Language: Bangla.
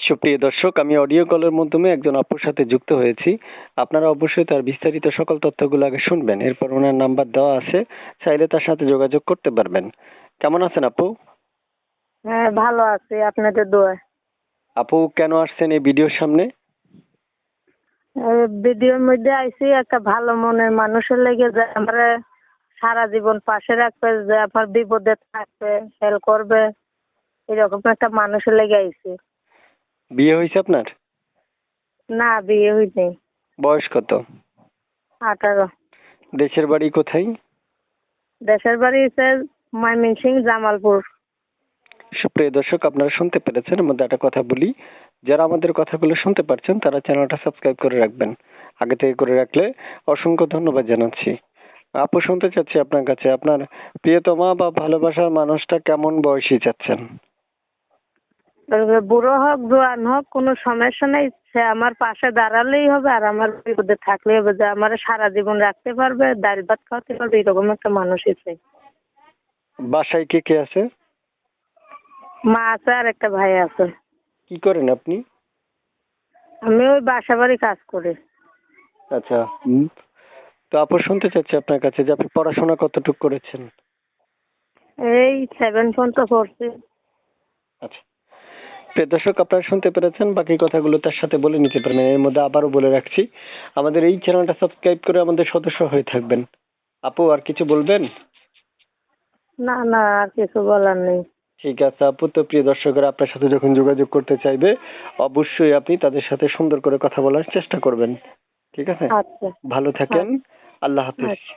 সুপ্রিয় দর্শক, আমি অডিও কলের মাধ্যমে একজন আপুর সাথে যুক্ত হয়েছি। আপনারা অবশ্যই তার বিস্তারিত সকল তথ্যগুলো আগে শুনবেন, এরপর ওনার নাম্বার দেওয়া আছে, চাইলে তার সাথে যোগাযোগ করতে পারবেন। কেমন আছেন আপু? হ্যাঁ, ভালো আছি আপনাদের দোয়ায়। আপু কেন আসছেন এই ভিডিওর সামনে? ভিডিওর মধ্যে আইছি একটা ভালো মনের মানুষের লেগে, যে আমার সারা জীবন পাশে রাখবে, যে আমার বিপদে থাকবে, হেল্প করবে, এরকম একটা মানুষের লেগে আইছি। বিয়ে হয়েছে আপনার? না, বিয়ে হয়নি। বয়স কত? 18। দেশের বাড়ি কোথায়? দেশের বাড়ি হচ্ছে ময়মনসিংহ, জামালপুর। সুপ্রিয় দর্শক, আপনারা শুনতে পেরেছেন। এর মধ্যে একটা কথা বলি, যারা আমাদের কথাগুলো শুনতে পারছেন তারা চ্যানেলটা সাবস্ক্রাইব করে রাখবেন, আগে থেকে করে রাখলে অসংখ্য ধন্যবাদ জানাচ্ছি। আপু, শুনতে চাচ্ছি আপনার কাছে, আপনার প্রিয়তমা বা ভালোবাসার মানুষটা কেমন বয়সী চাচ্ছেন? বুড়ো হোক জোয়ান হোক কোনো সমস্যা নেই, সে আমার পাশে দাঁড়ালেই হবে, আর আমার বিপদে থাকলেই হবে, যে আমার সারা জীবন রাখতে পারবে, ডাল ভাত খাওয়াতে পারবে, এরকম একটা মানুষই চাই। বাসায় কে কে আছে? মা আছে আর একটা ভাই আছে। কি করেন আপনি? আমি ওই বাসা বাড়ি কাজ করি। আচ্ছা। তো আপু, শুনতে চাচ্ছি আপনার কাছে যে আপনি পড়াশোনা কতটুকু করেছেন? এই 7 পর্যন্ত পড়ছি। আচ্ছা। প্রিয় দর্শক, আপনারা শুনতে পেরেছেন, বাকি কথাগুলো তার সাথে বলে নিতে পারবেন। এর মধ্যে আবারও বলে রাখছি, আমাদের এই চ্যানেলটা সাবস্ক্রাইব করে আমাদের সদস্য হয়ে থাকবেন। আপু, আর কিছু বলবেন? না না, আর কিছু বলার নেই। ঠিক আছে আপু, তো প্রিয় দর্শকরা আপনার সাথে যখন যোগাযোগ করতে চাইবে অবশ্যই আপনি তাদের সাথে সুন্দর করে কথা বলার চেষ্টা করবেন। ঠিক আছে? আচ্ছা। ভালো থাকেন। আল্লাহ হাফিজ। আচ্ছা।